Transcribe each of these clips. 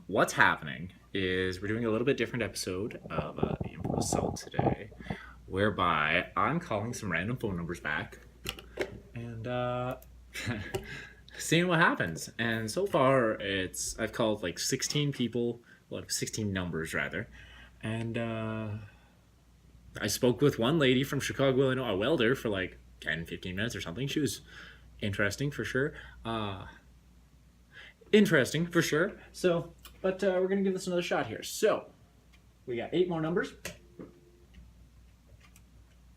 What's happening is we're doing a little bit different episode of the Info Assault today, whereby I'm calling some random phone numbers back and seeing what happens. And so far, I've called like 16 people, well, 16 numbers rather, and I spoke with one lady from Chicago, Illinois, a welder, for like 10, 15 minutes or something. She was interesting for sure. Interesting for sure. So, but we're gonna give this another shot here. So, we got 8 more numbers,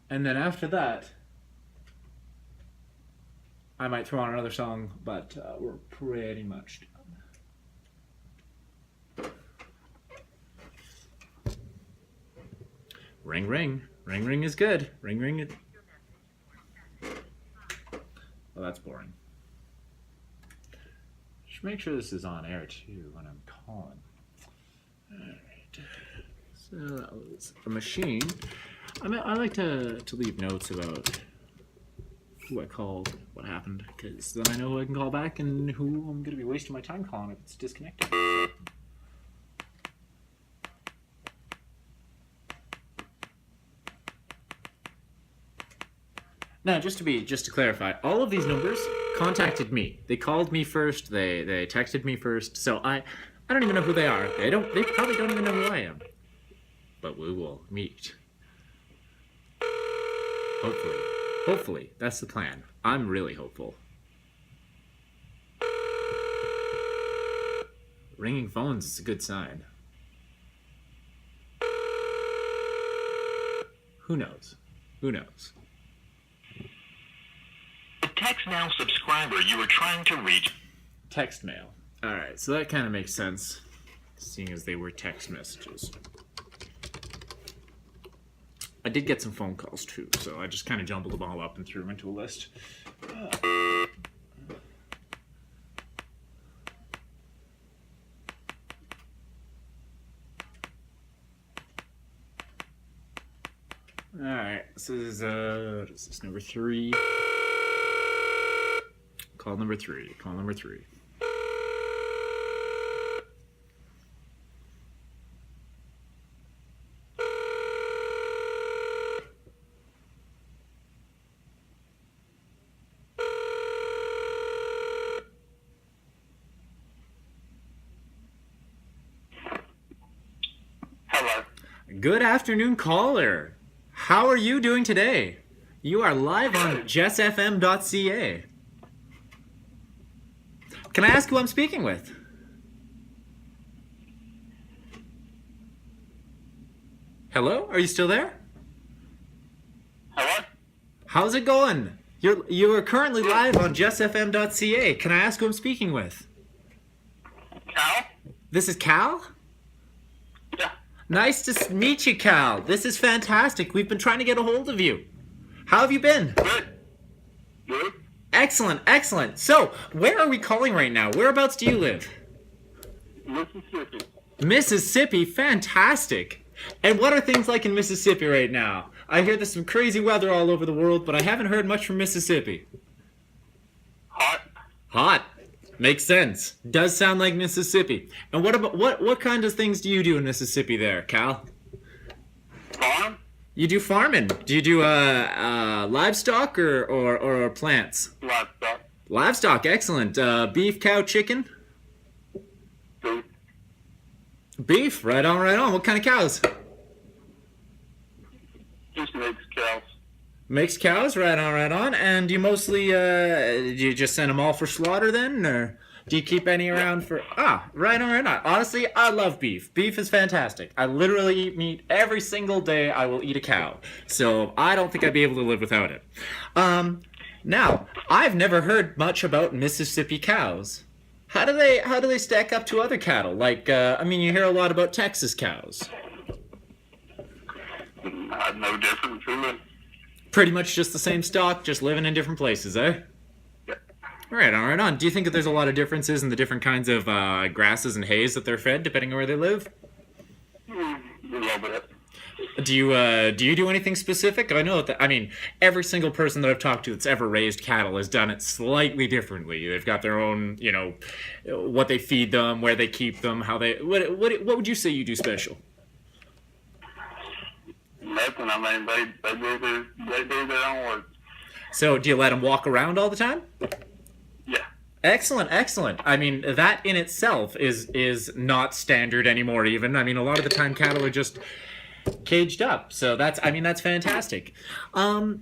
and then after that, I might throw on another song, but we're pretty much done. Ring ring, ring ring is good. Ring ring. Well, that's boring. Just make sure this is on air too when I'm calling. Alright. So that was a machine. I like to leave notes about who I called, what happened, because then I know who I can call back and who I'm going to be wasting my time calling if it's disconnected. Now, just to clarify, all of these numbers contacted me. They called me first. They texted me first. So I don't even know who they are. They probably don't even know who I am. But we will meet. Hopefully, that's the plan. I'm really hopeful. Ringing phones is a good sign. Who knows? Who knows? The Text Now subscriber you were trying to reach. Text mail. Alright, so that kind of makes sense, seeing as they were text messages. I did get some phone calls too, so I just kind of jumbled them all up and threw them into a list. Alright, this is what is this, number 3? Call number 3. Call number 3. Hello. Good afternoon, caller. How are you doing today? You are live on jessfm.ca. Can I ask who I'm speaking with? Hello? Are you still there? Hello? How's it going? You are currently live on jessfm.ca. Can I ask who I'm speaking with? Cal? This is Cal? Yeah. Nice to meet you, Cal. This is fantastic. We've been trying to get a hold of you. How have you been? Good. Good. Excellent, excellent. So, where are we calling right now? Whereabouts do you live? Mississippi. Mississippi, fantastic. And what are things like in Mississippi right now? I hear there's some crazy weather all over the world, but I haven't heard much from Mississippi. Hot. Hot. Makes sense. Does sound like Mississippi. And what kind of things do you do in Mississippi there, Cal? Farm. You do farming. Do you do livestock or plants? Livestock. Livestock, excellent. Beef, cow, chicken? Food. Beef, right on, right on. What kind of cows? Just makes cows. Mixed cows, right on, right on. And do you mostly, do you just send them all for slaughter then? Or do you keep any around for... Ah, right on, right on. Honestly, I love beef. Beef is fantastic. I literally eat meat every single day. I will eat a cow. So I don't think I'd be able to live without it. Now, I've never heard much about Mississippi cows. How do they stack up to other cattle? Like, I mean, you hear a lot about Texas cows. No different from it. Pretty much just the same stock, just living in different places, eh? Yeah. Right on, right on. Do you think that there's a lot of differences in the different kinds of grasses and hays that they're fed, depending on where they live? A little bit. Do you do anything specific? I know that, I mean, every single person that I've talked to that's ever raised cattle has done it slightly differently. They've got their own, what they feed them, where they keep them, how they. What would you say you do special? Nothing. I mean, they do their own work. So, do you let them walk around all the time? Yeah. Excellent, excellent. I mean, that in itself is not standard anymore. Even, I mean, a lot of the time cattle are just caged up. So that's fantastic. How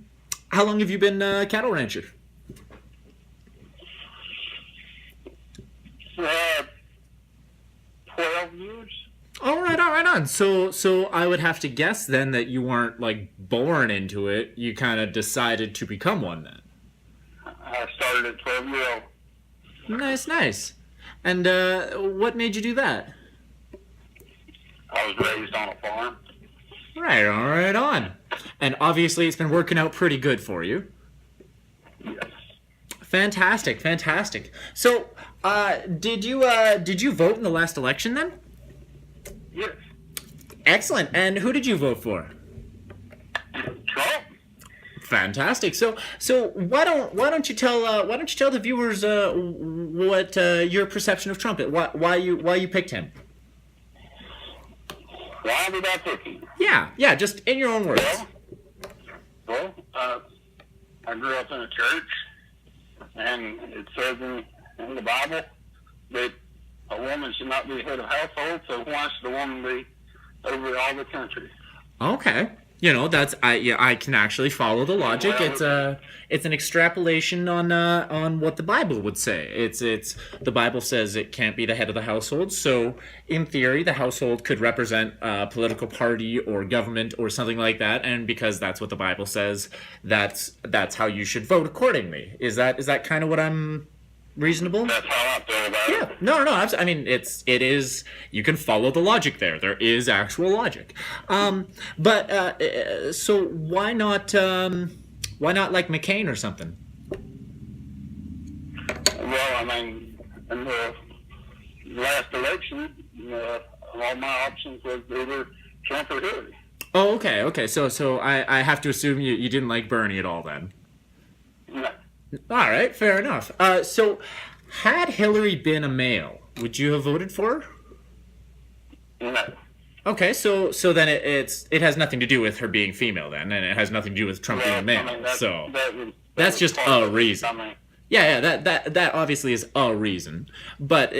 long have you been a cattle rancher? 12 years. All right on. So I would have to guess then that you weren't like born into it. You kind of decided to become one then. I started at 12 years old. Nice. And what made you do that? I was raised on a farm. Right on. And obviously it's been working out pretty good for you. Yes. Fantastic. So, did you vote in the last election then? Yes. Excellent. And who did you vote for? Trump. Fantastic. So why don't you tell the viewers what your perception of Trump is? Why you picked him? Why did I pick him? Yeah, just in your own words. Well, I grew up in a church, and it says in the Bible that a woman should not be head of household, so why should the woman be over all the country? Okay. I can actually follow the logic. Well, It's an extrapolation on what the Bible would say. It's the Bible says it can't be the head of the household. So in theory, the household could represent a political party or government or something like that. And because that's what the Bible says, that's how you should vote accordingly. Is that kind of what I'm reasonable? That's how I feel about it. Yeah, no. I mean, it is. You can follow the logic there. There is actual logic. So why not like McCain or something? Well, I mean, in the last election, all my options was either Trump or Hillary. Oh, okay. So I have to assume you didn't like Bernie at all then. No. All right, fair enough. So had Hillary been a male, would you have voted for her? No. Okay, so then it has nothing to do with her being female then, and it has nothing to do with Trump being a male. I mean, That's just a reason. I mean, Yeah, that obviously is a reason. But,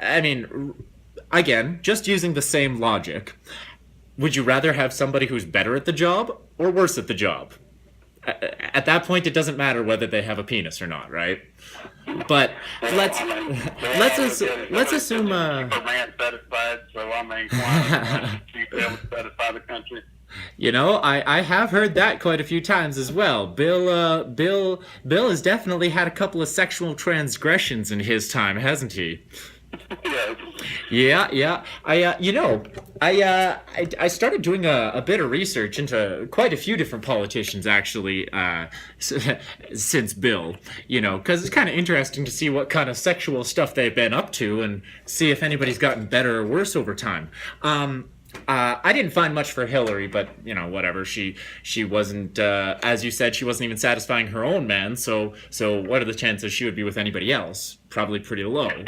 I mean, again, just using the same logic, would you rather have somebody who's better at the job or worse at the job? At that point, it doesn't matter whether they have a penis or not, right? But let's assume. man satisfied, so I mean, why should you able to satisfy the country? I have heard that quite a few times as well. Bill has definitely had a couple of sexual transgressions in his time, hasn't he? Yes. Yeah. I started doing a bit of research into quite a few different politicians actually since Bill, because it's kind of interesting to see what kind of sexual stuff they've been up to and see if anybody's gotten better or worse over time. I didn't find much for Hillary, but whatever. She wasn't, as you said, she wasn't even satisfying her own man. So what are the chances she would be with anybody else? Probably pretty low.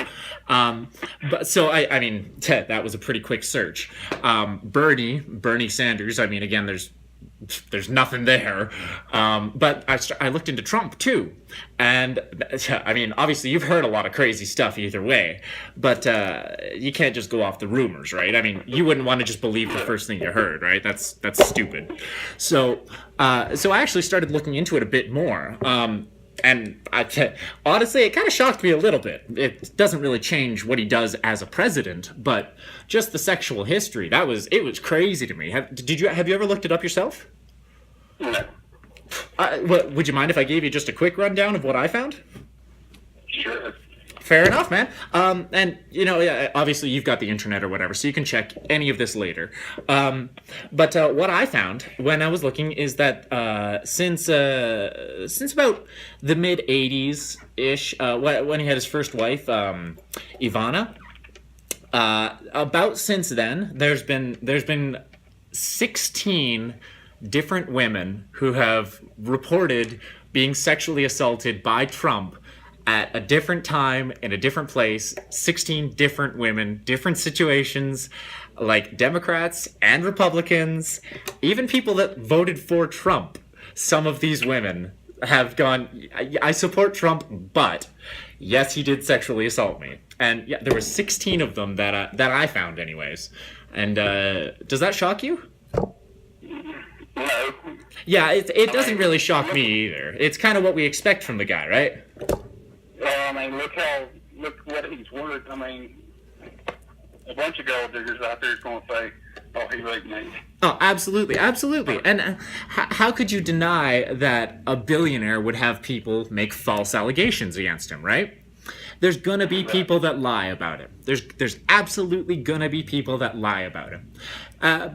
But so I mean, that was a pretty quick search. Bernie Sanders. I mean, again, there's nothing there. But I looked into Trump too, and I mean, obviously you've heard a lot of crazy stuff either way, but you can't just go off the rumors, right? I mean, you wouldn't want to just believe the first thing you heard, right? That's stupid. So I actually started looking into it a bit more. And honestly, it kind of shocked me a little bit. It doesn't really change what he does as a president, but just the sexual history, it was crazy to me. Have you ever looked it up yourself? No. Would you mind if I gave you just a quick rundown of what I found? Sure. Fair enough, man. And obviously you've got the internet or whatever, so you can check any of this later. But what I found when I was looking is that since about the mid '80s ish, when he had his first wife, Ivana, about since then there's been 16 different women who have reported being sexually assaulted by Trump at a different time in a different place. 16 different women, different situations, like Democrats and Republicans, even people that voted for Trump. Some of these women have gone, I support Trump, but yes, he did sexually assault me. And yeah, there were 16 of them that I found anyways. And does that shock you? No. Yeah, it doesn't really shock me either. It's kind of what we expect from the guy, right? I mean, look what he's worth. I mean, a bunch of gold diggers out there is going to say, "Oh, he raped me." Oh, absolutely, absolutely. And how could you deny that a billionaire would have people make false allegations against him, right? There's gonna be people that lie about it. There's absolutely gonna be people that lie about it.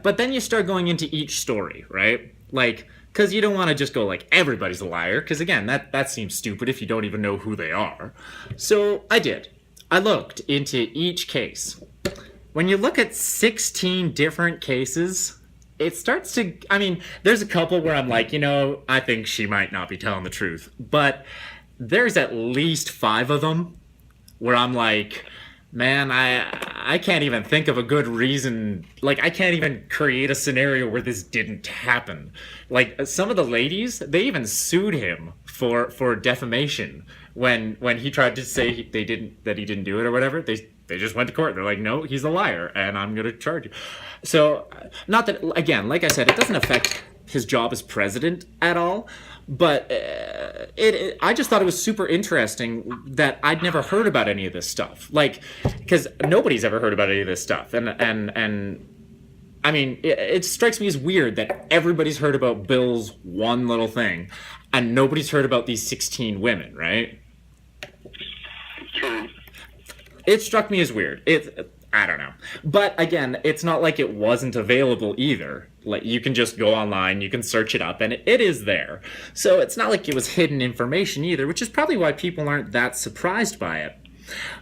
But then you start going into each story, right? Like, because you don't want to just go like everybody's a liar, because again, that seems stupid if you don't even know who they are. So I did. I looked into each case. When you look at 16 different cases, it starts to, I mean, there's a couple where I'm like, I think she might not be telling the truth. But there's at least 5 of them where I'm like, man, I can't even think of a good reason. Like, I can't even create a scenario where this didn't happen. Like, some of the ladies, they even sued him for defamation when he tried to say that he didn't do it or whatever. They just went to court. They're like, no, he's a liar, and I'm going to charge you. So, not that, again, like I said, it doesn't affect his job as president at all. But I just thought it was super interesting that I'd never heard about any of this stuff. Like, because nobody's ever heard about any of this stuff. And I mean, it strikes me as weird that everybody's heard about Bill's one little thing and nobody's heard about these 16 women, right? True. It struck me as weird. I don't know. But again, it's not like it wasn't available either. Like, you can just go online, you can search it up, and it is there. So it's not like it was hidden information either, which is probably why people aren't that surprised by it.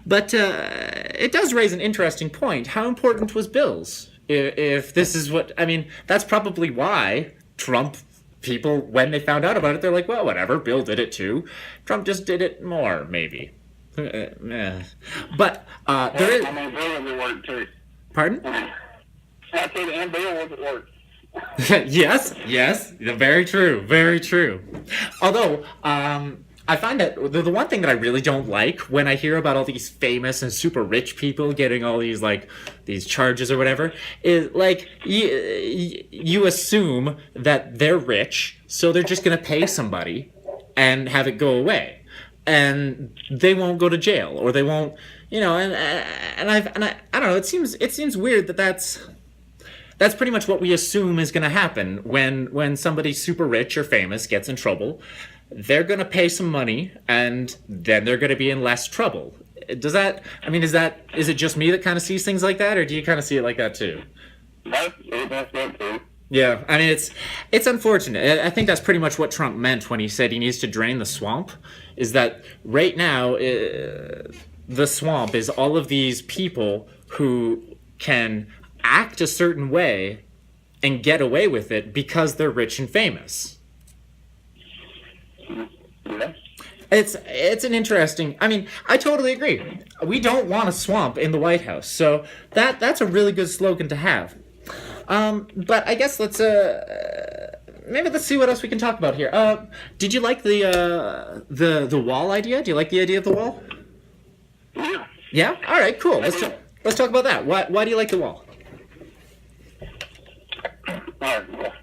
But it does raise an interesting point. How important was Bill's? If this is what, I mean, that's probably why Trump people, when they found out about it, they're like, well, whatever, Bill did it too. Trump just did it more, maybe. But there is. I mean, Bill was at work too. Pardon? I said, and Bill was at work. yes, very true. Although, I find that the one thing that I really don't like when I hear about all these famous and super rich people getting all these these charges or whatever is like you assume that they're rich, so they're just gonna pay somebody and have it go away. And they won't go to jail, or they won't, and I don't know. It seems weird that that's pretty much what we assume is going to happen when somebody super rich or famous gets in trouble. They're going to pay some money, and then they're going to be in less trouble. Does that? I mean, is it just me that kind of sees things like that, or do you kind of see it like that too? That's too. Yeah, I mean, it's unfortunate. I think that's pretty much what Trump meant when he said he needs to drain the swamp, is that right now the swamp is all of these people who can act a certain way and get away with it because they're rich and famous. Yeah. It's an interesting, I mean, I totally agree. We don't want a swamp in the White House, so that's a really good slogan to have. But I guess let's see what else we can talk about here. Did you like the wall idea? Do you like the idea of the wall? Yeah. Yeah? All right, cool. Let's talk about that. Why do you like the wall? All right. Well,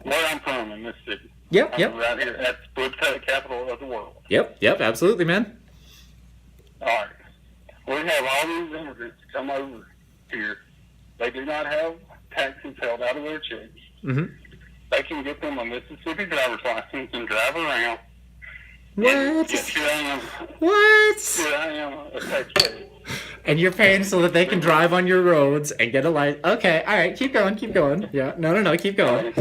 where I'm from in Mississippi. Yep. I'm right here at the capital of the world. Yep, absolutely, man. All right. We have all these immigrants come over here. They do not have taxes held out of their checks. Mm-hmm. They can get them a Mississippi driver's license and drive around. What? Yes, here I am. What? Here I am, a taxpayer. And you're paying so that they can drive on your roads and get a license. Okay, all right, keep going. Yeah, no, keep going.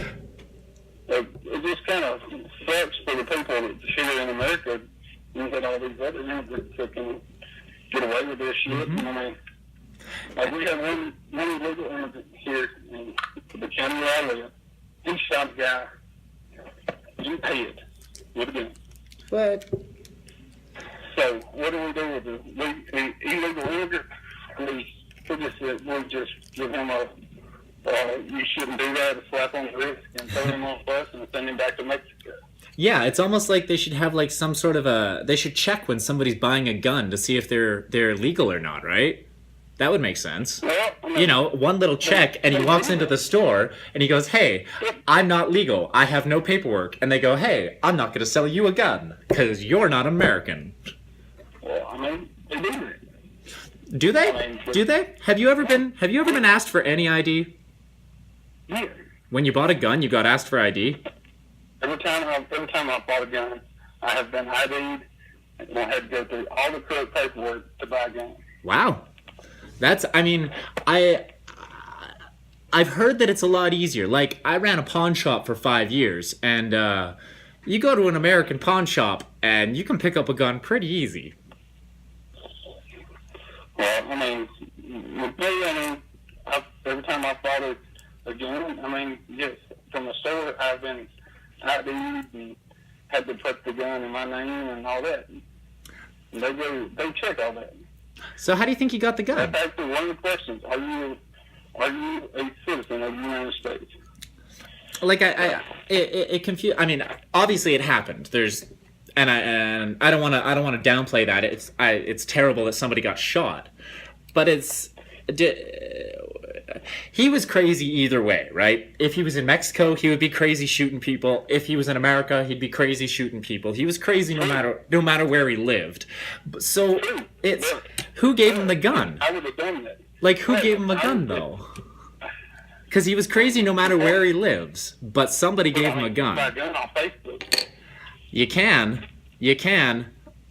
It just kind of sucks for the people that here in America. You get all these other immigrants that can get away with this shit. Mm-hmm. I mean, like we have one illegal immigrant here, and the county where I live. He shot a guy in the head with a gun. What? So what do we do with the illegal immigrant? We just give him a you shouldn't do that, a slap on the wrist, and throw him on a bus and send him back to Mexico. Yeah, it's almost like they should have like some sort of they should check when somebody's buying a gun to see if they're legal or not, right? That would make sense. Well, I mean, You know, one little check, and he walks into the store and he goes, "Hey, I'm not legal. I have no paperwork." And they go, "Hey, I'm not going to sell you a gun because you're not American." well, I mean, they do that. Do they? I mean, Do they? Have you ever been asked for any ID? Yeah. When you bought a gun, you got asked for ID? Every time I bought a gun, I have been ID'd, and I had to go through all the correct paperwork to buy a gun. Wow. I've heard that it's a lot easier. Like, I ran a pawn shop for 5 years, and you go to an American pawn shop, and you can pick up a gun pretty easy. Well, I mean, with me, every time I bought a gun, I mean, yes, from the store, I've been ID'd and had to put the gun in my name and all that. And they check all that. So how do you think you got the gun? That's actually one of the questions. Are you a citizen of the United States? Like, it confused. I mean, obviously it happened. And I don't want to downplay that. It's terrible that somebody got shot, but he was crazy either way, right? If he was in Mexico, he would be crazy shooting people. If he was in America, he'd be crazy shooting people. He was crazy no matter where he lived. So it's who gave him the gun? I would have done that. Like, who gave him a gun though? Because he was crazy no matter where he lives, but somebody gave him a gun. Buy a gun on Facebook. You can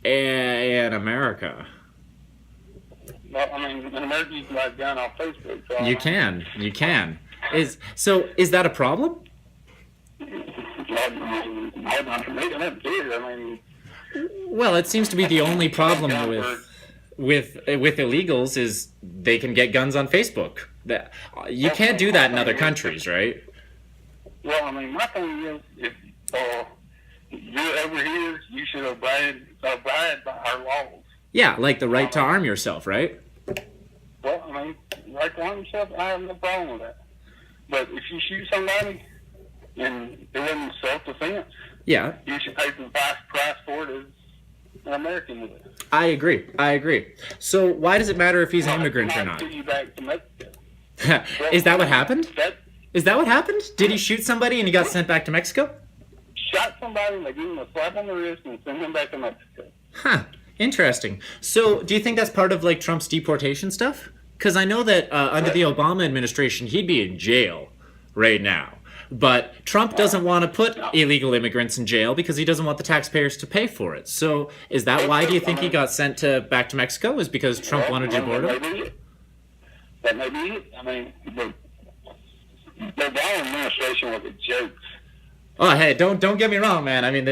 in America. Well, I mean, in America, you can buy a gun on Facebook. So You can. Is that a problem? I mean, Well, it seems to be the only problem with illegals is they can get guns on Facebook. That you can't do that in other countries, right? well, I mean, my thing is, if you're over here, you should abide by our laws. Yeah, like the right to arm yourself, right? Well, I mean, right to arm yourself, I have no problem with that. But if you shoot somebody and it wasn't self-defense, Yeah, you should pay the price for it as an American would. I agree. So why does it matter if he's an immigrant or not? Send you back to Mexico. Is that what happened? That Is that what happened? Did he shoot somebody and he got sent back to Mexico? shot somebody and they give him a slap on the wrist and send him back to Mexico. Huh. Interesting. So, do you think that's part of like Trump's deportation stuff? Because I know that under the Obama administration, he'd be in jail right now. But Trump doesn't want to put illegal immigrants in jail because he doesn't want the taxpayers to pay for it. So, is that why do you think he got sent back to Mexico? Is because Trump wanted to deport him? That may be it. I mean, the Obama administration was a joke. Oh, hey, don't get me wrong, man. I mean,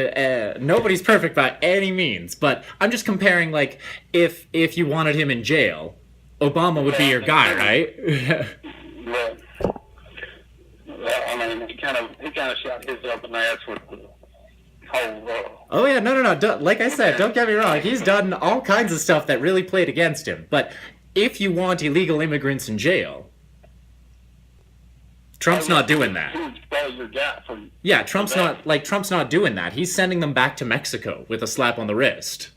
nobody's perfect by any means. But I'm just comparing, like, if you wanted him in jail, Obama would be your guy, right? Well, I mean, he kind of shot his up in the ass with the whole. Oh yeah, no. Like I said, don't get me wrong. He's done all kinds of stuff that really played against him. But if you want illegal immigrants in jail, Trump's not doing that. Yeah, Trump's not doing that. He's sending them back to Mexico with a slap on the wrist.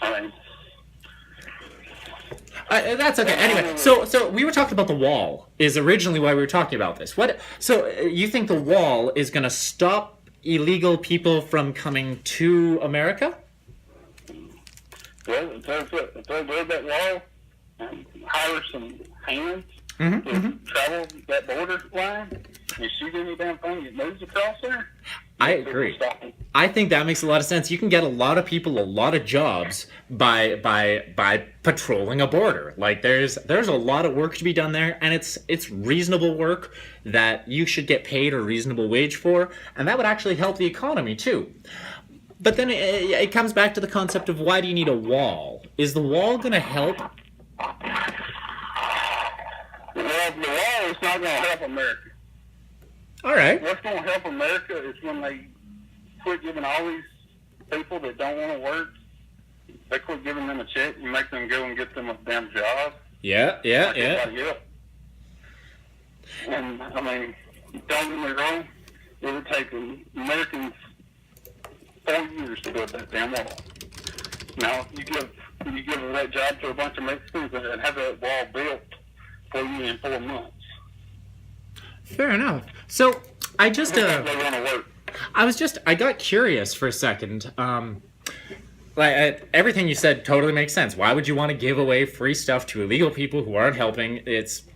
I mean, That's okay. Anyway, so we were talking about the wall. Is originally why we were talking about this. So you think the wall is going to stop illegal people from coming to America? well, if they build that wall and hire some hands to travel that border line and shoot any damn thing that moves across there, I agree. I think that makes a lot of sense. You can get a lot of people a lot of jobs by patrolling a border. Like there's a lot of work to be done there, and it's reasonable work that you should get paid a reasonable wage for, and that would actually help the economy too. But then it comes back to the concept of why do you need a wall? Is the wall going to help? Well, the wall is not going to help America. All right. What's going to help America is when they quit giving all these people that don't want to work, they quit giving them a check and make them go and get them a damn job. Yeah. Everybody else. And, I mean, don't get me wrong, it would take Americans 4 years to build that damn wall. Now, you give that job to a bunch of Mexicans and have that wall built for you in 4 months. Fair enough. So I just They want to work. I got curious for a second. Everything you said totally makes sense. Why would you want to give away free stuff to illegal people who aren't helping?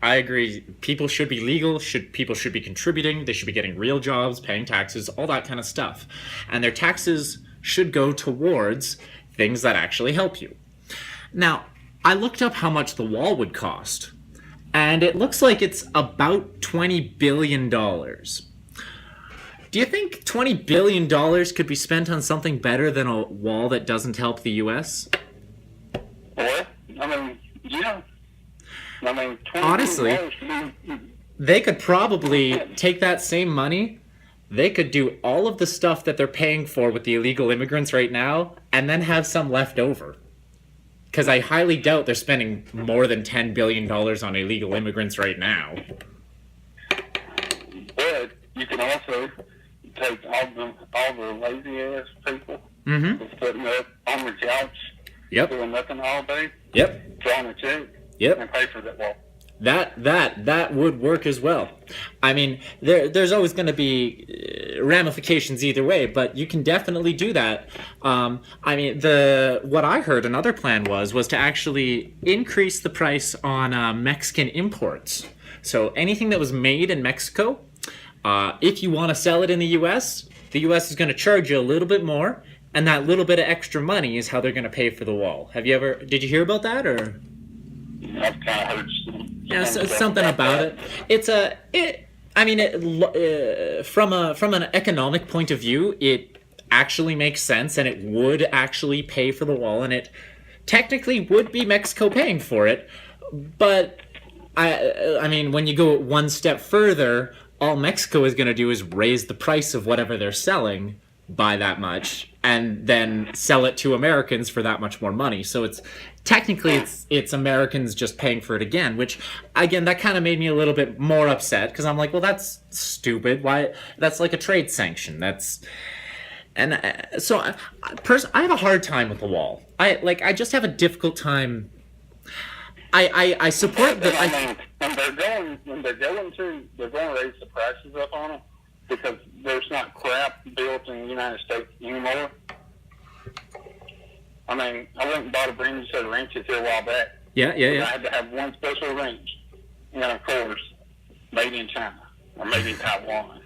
I agree. People should be legal. People should be contributing. They should be getting real jobs, paying taxes, all that kind of stuff. And their taxes should go towards things that actually help you. Now, I looked up how much the wall would cost, and it looks like it's about $20 billion. Do you think $20 billion could be spent on something better than a wall that doesn't help the U.S.? Well, I mean, yeah. I mean, honestly, they could probably take that same money. They could do all of the stuff that they're paying for with the illegal immigrants right now, and then have some left over. Because I highly doubt they're spending more than $10 billion on illegal immigrants right now. But you can also take all the lazy ass people that's sitting up on the couch, doing nothing all day, drawing a check, and pay for that wall. That would work as well. I mean, there's always going to be ramifications either way, but you can definitely do that. I mean, what I heard another plan was to actually increase the price on Mexican imports. So anything that was made in Mexico, if you want to sell it in the U.S. is going to charge you a little bit more, and that little bit of extra money is how they're going to pay for the wall. Did you hear about that, or? I've kind of heard something about it. From an economic point of view, it actually makes sense, and it would actually pay for the wall, and it technically would be Mexico paying for it. But I mean, when you go one step further, all Mexico is going to do is raise the price of whatever they're selling by that much, and then sell it to Americans for that much more money. So it's Americans just paying for it again, which again, that kind of made me a little bit more upset, because I'm like, well, that's stupid. Why? That's like a trade sanction. So I have a hard time with the wall. I just have a difficult time. I support the. They're going to raise the prices up on them, because there's not crap built in the United States anymore. I mean, I went and bought a brand new set of wrenches here a while back. Yeah. I had to have one special wrench, and of course, made in China or made in Taiwan.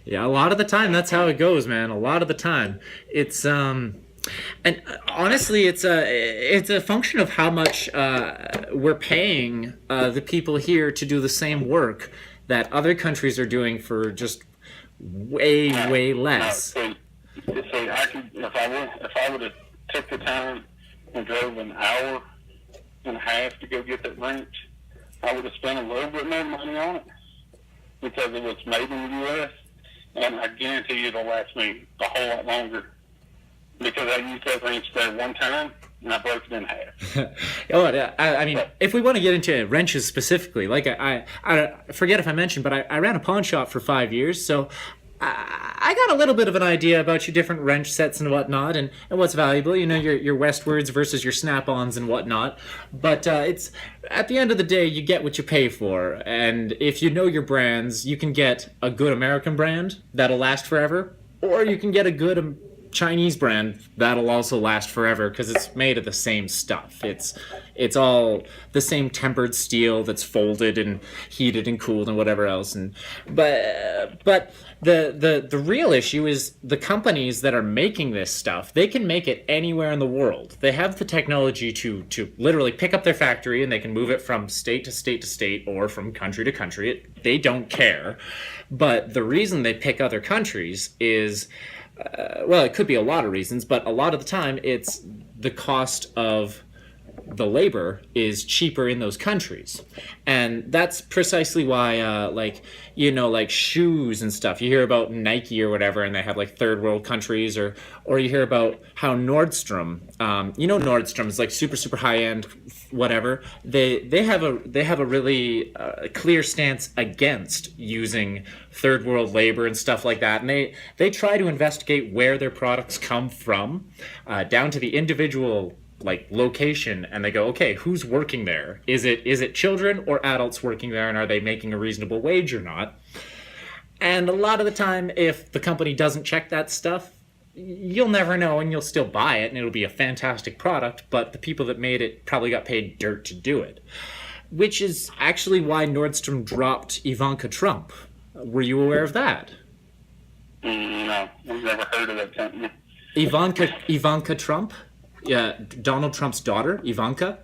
Yeah, a lot of the time that's how it goes, man. A lot of the time, it's and honestly, it's a function of how much we're paying the people here to do the same work that other countries are doing for just way less. See, if I would have took the time and drove an hour and a half to go get that wrench, I would have spent a little bit more money on it, because it was made in the U.S. and I guarantee you it'll last me a whole lot longer, because I used that wrench there one time and I broke it in half. I mean, if we want to get into wrenches specifically, like I forget if I mentioned, but I ran a pawn shop for 5 years, so I got a little bit of an idea about your different wrench sets and whatnot, and what's valuable. You know, your Westwards versus your Snap-ons and whatnot. But it's at the end of the day, you get what you pay for, and if you know your brands, you can get a good American brand that'll last forever, or you can get a good Chinese brand that'll also last forever, because it's made of the same stuff. It's all the same tempered steel that's folded and heated and cooled and whatever else. But the real issue is the companies that are making this stuff. They can make it anywhere in the world. They have the technology to literally pick up their factory, and they can move it from state to state to state, or from country to country. They don't care. But the reason they pick other countries is, well, it could be a lot of reasons, but a lot of the time it's the cost of the labor is cheaper in those countries. And that's precisely why, like shoes and stuff. You hear about Nike or whatever, and they have like third world countries, or you hear about how Nordstrom, Nordstrom is like super, super high end, whatever. They have a really clear stance against using third world labor and stuff like that. And they try to investigate where their products come from, down to the individual like location, and they go, okay, who's working there? Is it children or adults working there, and are they making a reasonable wage or not? And a lot of the time, if the company doesn't check that stuff, you'll never know, and you'll still buy it, and it'll be a fantastic product, but the people that made it probably got paid dirt to do it. Which is actually why Nordstrom dropped Ivanka Trump. Were you aware of that? No, I've never heard of that company. Ivanka Trump? Yeah, Donald Trump's daughter, Ivanka.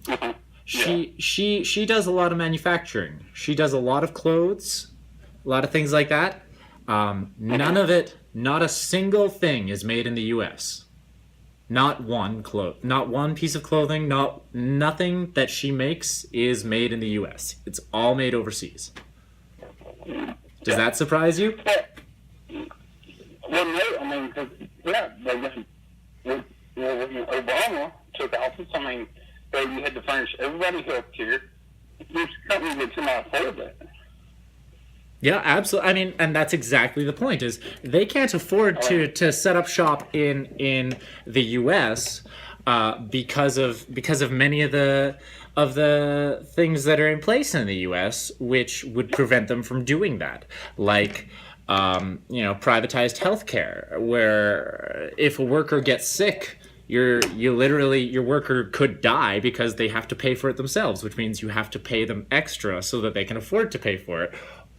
Yeah. She does a lot of manufacturing. She does a lot of clothes, a lot of things like that. None of it, not a single thing is made in the U.S. Not one piece of clothing, nothing that she makes is made in the U.S. It's all made overseas. Does that surprise you? Well, no, I mean, when Obama took office, I mean, you had to furnish everybody health care. This company did not afford that. Yeah, absolutely. I mean, and that's exactly the point, is they can't afford to set up shop in the U.S. Because of many of the things that are in place in the U.S. which would prevent them from doing that, like privatized healthcare, where if a worker gets sick, your worker could die because they have to pay for it themselves, which means you have to pay them extra so that they can afford to pay for it.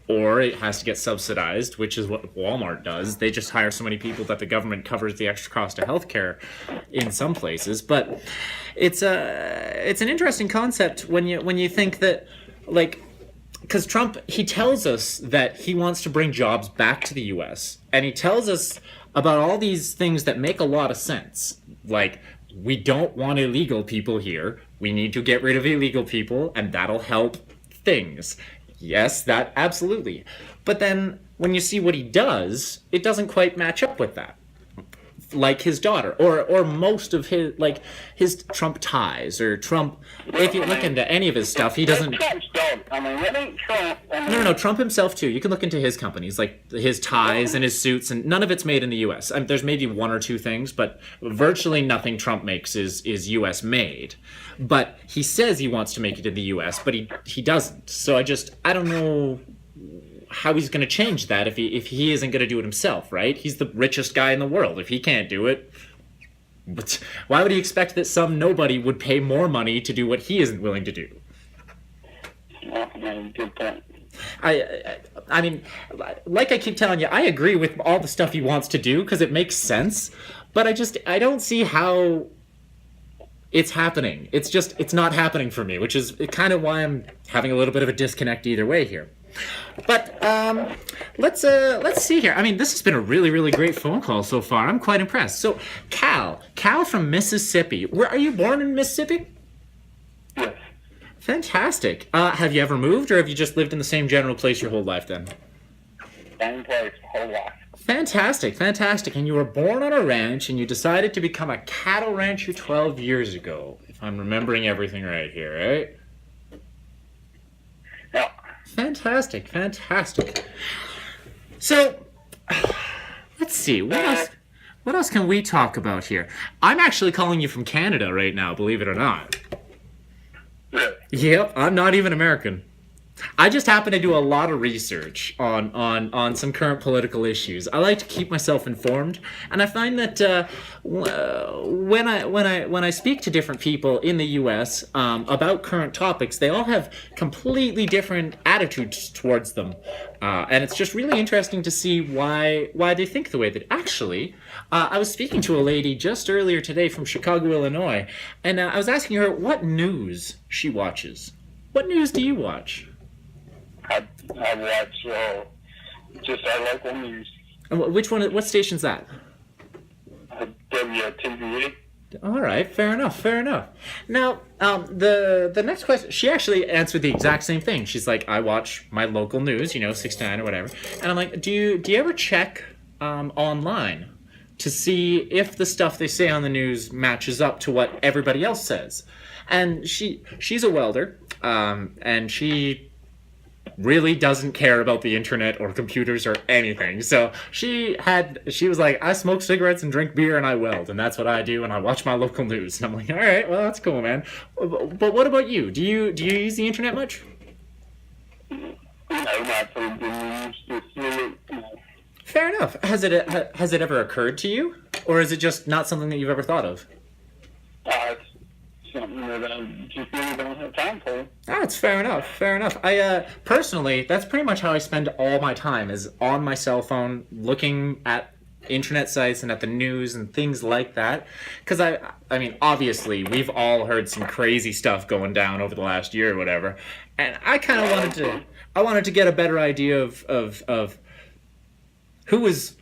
Or it has to get subsidized, which is what Walmart does. They just hire so many people that the government covers the extra cost of healthcare in some places. But it's an interesting concept when you think that, like, because Trump, he tells us that he wants to bring jobs back to the U.S. and he tells us about all these things that make a lot of sense. Like, we don't want illegal people here. We need to get rid of illegal people, and that'll help things. Yes, that absolutely. But then when you see what he does, it doesn't quite match up with that. Like his daughter, or most of his Trump ties, or Trump. If you look into any of his stuff, he doesn't. Trump's daughter. I mean, that ain't Trump. No, Trump himself too. You can look into his companies, like his ties and his suits, and none of it's made in the U.S. There's maybe one or two things, but virtually nothing Trump makes is U.S. made. But he says he wants to make it in the U.S., but he doesn't. So I don't know how he's going to change that if he isn't going to do it himself, right? He's the richest guy in the world. If he can't do it, why would he expect that some nobody would pay more money to do what he isn't willing to do? Good point. I mean, like I keep telling you, I agree with all the stuff he wants to do because it makes sense, but I don't see how it's happening. It's not happening for me, which is kind of why I'm having a little bit of a disconnect either way here. But let's see here. I mean, this has been a really, really great phone call so far. I'm quite impressed. So, Cal from Mississippi. Are you born in Mississippi? Yes. Fantastic. Have you ever moved, or have you just lived in the same general place your whole life then? Same place, whole life. Fantastic. And you were born on a ranch, and you decided to become a cattle rancher 12 years ago, if I'm remembering everything right here, right? Yeah. Fantastic. So, let's see. What else can we talk about here? I'm actually calling you from Canada right now, believe it or not. Really? Yep, I'm not even American. I just happen to do a lot of research on some current political issues. I like to keep myself informed, and I find that when I speak to different people in the U.S. About current topics, they all have completely different attitudes towards them, and it's just really interesting to see why they think the way that. Actually, I was speaking to a lady just earlier today from Chicago, Illinois, and I was asking her what news she watches. What news do you watch? I watch just our local news. And which one? What station's that? WTVE. All right, fair enough, fair enough. Now, the next question, she actually answered the exact same thing. She's like, I watch my local news, 6 to 9 or whatever, and I'm like, do you ever check online to see if the stuff they say on the news matches up to what everybody else says? And she's a welder, and she really doesn't care about the internet or computers or anything. So she was like, I smoke cigarettes and drink beer and I weld, and that's what I do, and I watch my local news. And I'm like, all right, well, that's cool, man. But what about you? Do you use the internet much? No, not for the news, just see it. Fair enough. Has it ever occurred to you, or is it just not something that you've ever thought of? It's something that I just really don't have time for. Ah, it's fair enough. Fair enough. I personally, that's pretty much how I spend all my time, is on my cell phone, looking at internet sites and at the news and things like that. Because I mean, obviously, we've all heard some crazy stuff going down over the last year or whatever, and I kind of wanted to get a better idea of who was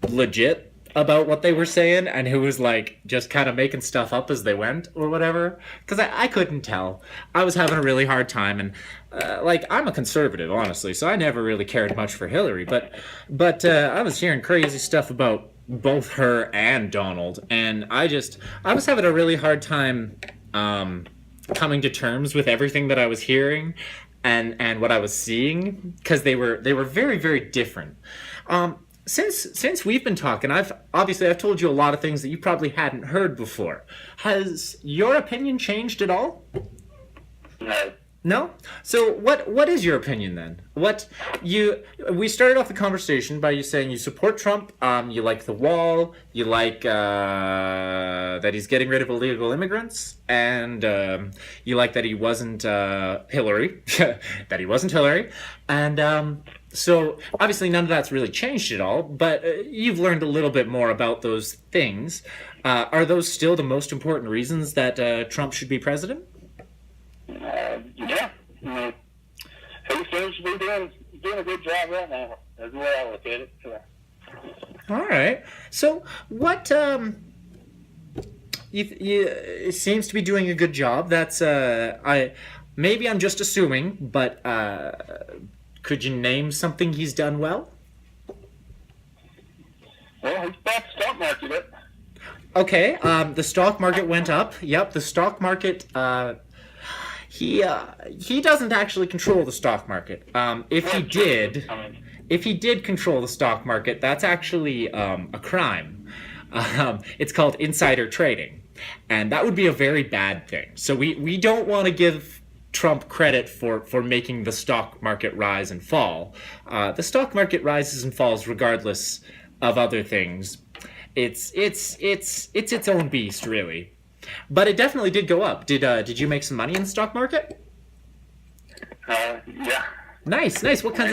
legit about what they were saying and who was like just kind of making stuff up as they went or whatever, because I couldn't tell. I was having a really hard time, and I'm a conservative, honestly, so I never really cared much for Hillary, but I was hearing crazy stuff about both her and Donald, and I was having a really hard time coming to terms with everything that I was hearing and what I was seeing, because they were very, very different. Since we've been talking, I've told you a lot of things that you probably hadn't heard before. Has your opinion changed at all? No. No? So what is your opinion then? We started off the conversation by you saying you support Trump, you like the wall, you like that he's getting rid of illegal immigrants, and you like that he wasn't Hillary, and so obviously none of that's really changed at all, but you've learned a little bit more about those things. Are those still the most important reasons that Trump should be president? Yeah. He seems to be doing a good job right now. That's the way I look at it. So. All right. So what? It seems to be doing a good job. That's maybe I'm just assuming, but could you name something he's done well? Well, he's brought the stock market up. Okay. The stock market went up. Yep. The stock market. He doesn't actually control the stock market. If he did control the stock market, that's actually a crime. It's called insider trading, and that would be a very bad thing. So we don't want to give Trump credit for making the stock market rise and fall. The stock market rises and falls regardless of other things. It's its own beast, really. But it definitely did go up. Did you make some money in the stock market? Yeah. Nice. What kinds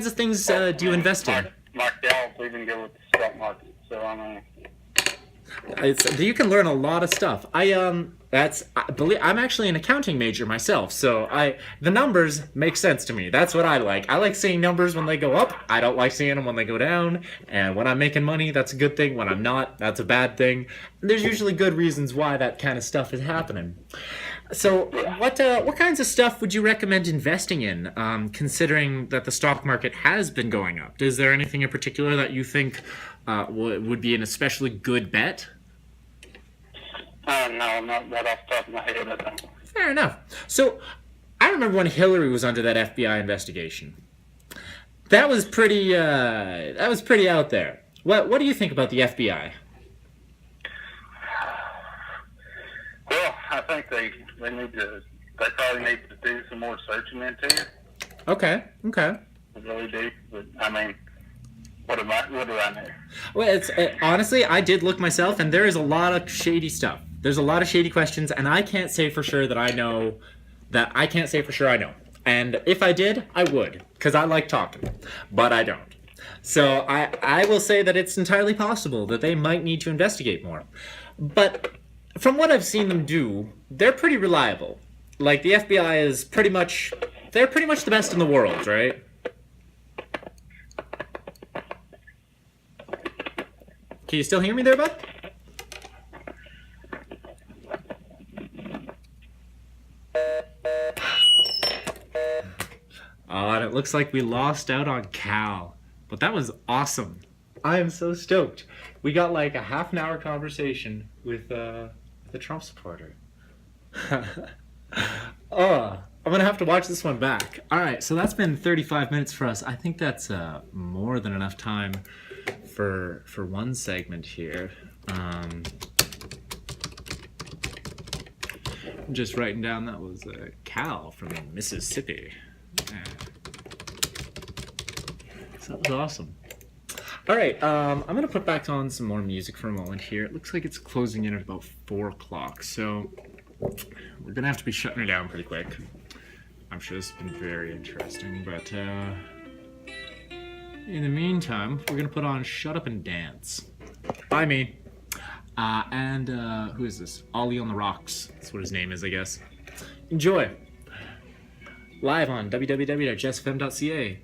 of things do you invest in? My dad even go with the stock market, so I mean. You can learn a lot of stuff. I'm actually an accounting major myself, so the numbers make sense to me. That's what I like. I like seeing numbers when they go up. I don't like seeing them when they go down. And when I'm making money, that's a good thing. When I'm not, that's a bad thing. There's usually good reasons why that kind of stuff is happening. So what kinds of stuff would you recommend investing in, considering that the stock market has been going up? Is there anything in particular that you think would be an especially good bet? No, not right off the top of my head. I don't. Fair enough. So, I remember when Hillary was under that FBI investigation. That was pretty out there. What do you think about the FBI? Well, I think they probably need to do some more searching into it. Okay. They really do, but I mean, what do I know? Well, honestly, I did look myself, and there is a lot of shady stuff. There's a lot of shady questions, and I can't say for sure that I know. And if I did, I would, because I like talking, but I don't. So I will say that it's entirely possible that they might need to investigate more. But from what I've seen them do, they're pretty reliable. Like, the FBI is pretty much the best in the world, right? Can you still hear me there, bud? it looks like we lost out on Cal. But that was awesome. I am so stoked. We got like a half an hour conversation with the Trump supporter. Oh, I'm gonna have to watch this one back. All right, so that's been 35 minutes for us. I think that's more than enough time for one segment here. I'm just writing down that was Cal from Mississippi. Yeah. So that was awesome. All right, I'm gonna put back on some more music for a moment here. It looks like it's closing in at about 4 o'clock, so we're gonna have to be shutting it down pretty quick. I'm sure this has been very interesting, but in the meantime, we're gonna put on "Shut Up and Dance" by me. And who is this? Ollie on the Rocks. That's what his name is, I guess. Enjoy. Live on www.jessfm.ca.